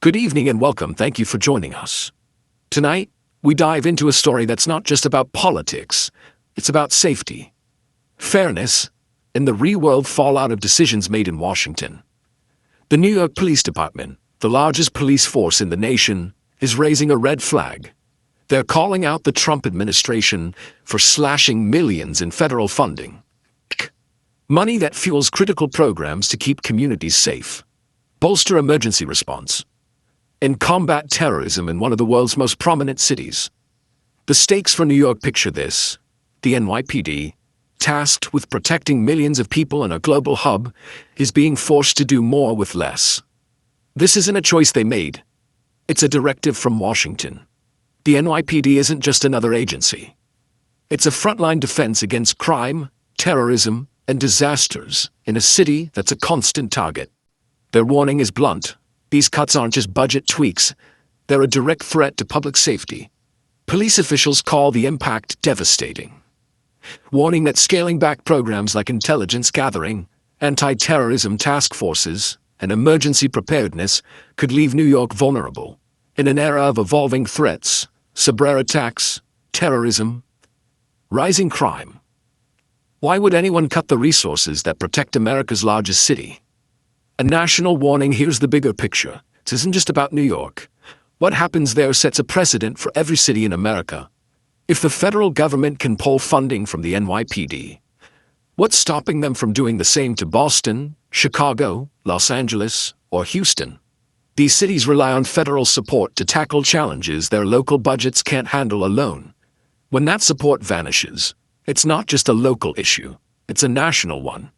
Good evening and welcome. Thank you for joining us. Tonight, we dive into a story that's not just about politics, it's about safety, fairness, and the real-world fallout of decisions made in Washington. The New York Police Department, the largest police force in the nation, is raising a red flag. They're calling out the Trump administration for slashing millions in federal funding. Money that fuels critical programs to keep communities safe, bolster emergency response, and combat terrorism in one of the world's most prominent cities. The stakes for New York picture this: the NYPD, tasked with protecting millions of people in a global hub, is being forced to do more with less. This isn't a choice they made. It's a directive from Washington. The NYPD isn't just another agency. It's a frontline defense against crime, terrorism, and disasters in a city that's a constant target. Their warning is blunt. These cuts aren't just budget tweaks. They're a direct threat to public safety. Police officials call the impact devastating, warning that scaling back programs like intelligence gathering, anti-terrorism task forces, and emergency preparedness could leave New York vulnerable in an era of evolving threats, cyber attacks, terrorism, rising crime. Why would anyone cut the resources that protect America's largest city? A national warning. Here's the bigger picture. This isn't just about New York. What happens there sets a precedent for every city in America. If the federal government can pull funding from the NYPD, what's stopping them from doing the same to Boston, Chicago, Los Angeles, or Houston? These cities rely on federal support to tackle challenges their local budgets can't handle alone. When that support vanishes, it's not just a local issue, it's a national one.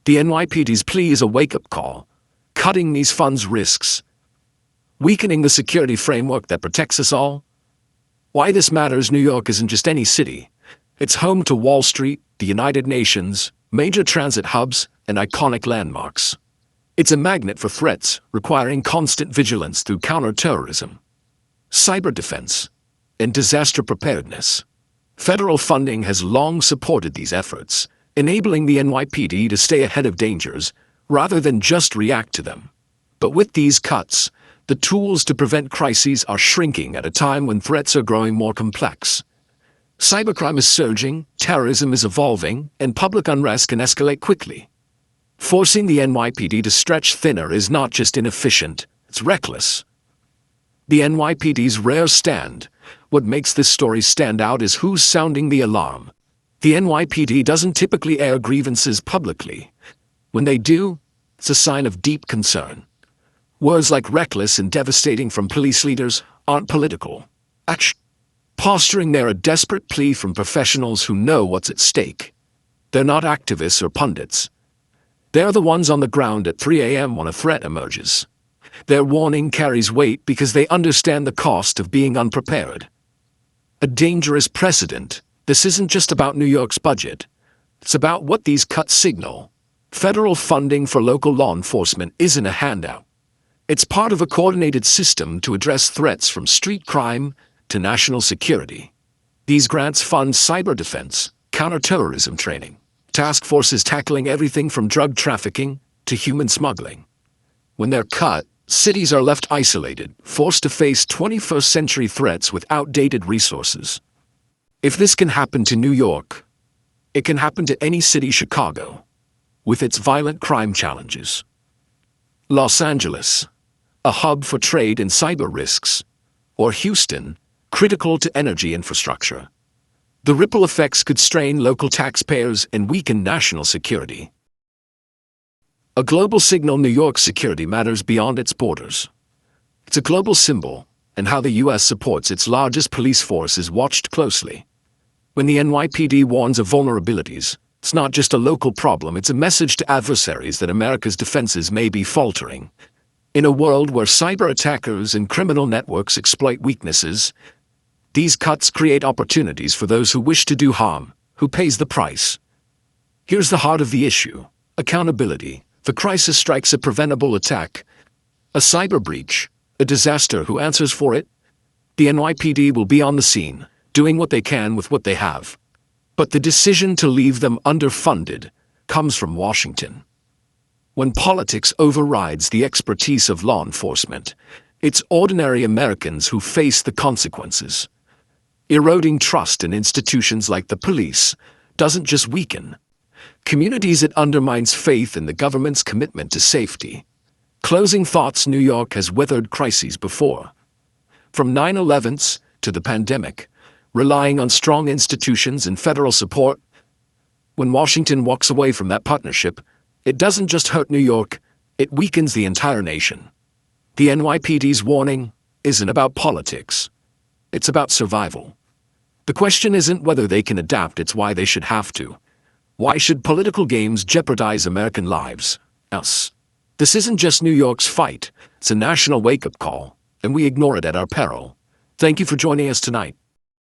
The NYPD's plea is a wake-up call. Cutting these funds risks weakening the security framework that protects us all. Why this matters: New York isn't just any city. It's home to Wall Street, the United Nations, major transit hubs, and iconic landmarks. It's a magnet for threats, requiring constant vigilance through counterterrorism, cyber defense, and disaster preparedness. Federal funding has long supported these efforts, enabling the NYPD to stay ahead of dangers rather than just react to them. But with these cuts, the tools to prevent crises are shrinking at a time when threats are growing more complex. Cybercrime is surging, terrorism is evolving, and public unrest can escalate quickly. Forcing the NYPD to stretch thinner is not just inefficient, it's reckless. The NYPD's rare stand. What makes this story stand out is who's sounding the alarm. The NYPD doesn't typically air grievances publicly. When they do, it's a sign of deep concern. Words like reckless and devastating from police leaders aren't political. Posturing there a desperate plea from professionals who know what's at stake. They're not activists or pundits. They're the ones on the ground at 3 a.m. when a threat emerges. Their warning carries weight because they understand the cost of being unprepared. A dangerous precedent. This isn't just about New York's budget. It's about what these cuts signal. Federal funding for local law enforcement isn't a handout. It's part of a coordinated system to address threats from street crime to national security. These grants fund cyber defense, counterterrorism training, task forces tackling everything from drug trafficking to human smuggling. When they're cut, cities are left isolated, forced to face 21st century threats with outdated resources. If this can happen to New York, it can happen to any city. Chicago, with its violent crime challenges. Los Angeles, a hub for trade and cyber risks. Or Houston, critical to energy infrastructure. The ripple effects could strain local taxpayers and weaken national security. A global signal. New York's security matters beyond its borders. It's a global symbol, and how the U.S. supports its largest police force is watched closely. When the NYPD warns of vulnerabilities, it's not just a local problem, it's a message to adversaries that America's defenses may be faltering. In a world where cyber attackers and criminal networks exploit weaknesses, these cuts create opportunities for those who wish to do harm. Who pays the price? Here's the heart of the issue: accountability. The crisis strikes a preventable attack, a cyber breach, a disaster. Who answers for it? The NYPD will be on the scene, doing what they can with what they have. But the decision to leave them underfunded comes from Washington. When politics overrides the expertise of law enforcement, It's ordinary Americans who face the consequences. Eroding trust in institutions like the police doesn't just weaken communities, it undermines faith in the government's commitment to safety. Closing thoughts: New York has weathered crises before. From 9/11s to the pandemic, relying on strong institutions and federal support. When Washington walks away from that partnership, it doesn't just hurt New York, it weakens the entire nation. The NYPD's warning isn't about politics. It's about survival. The question isn't whether they can adapt, it's why they should have to. Why should political games jeopardize American lives? Us. This isn't just New York's fight, it's a national wake-up call, and we ignore it at our peril. Thank you for joining us tonight.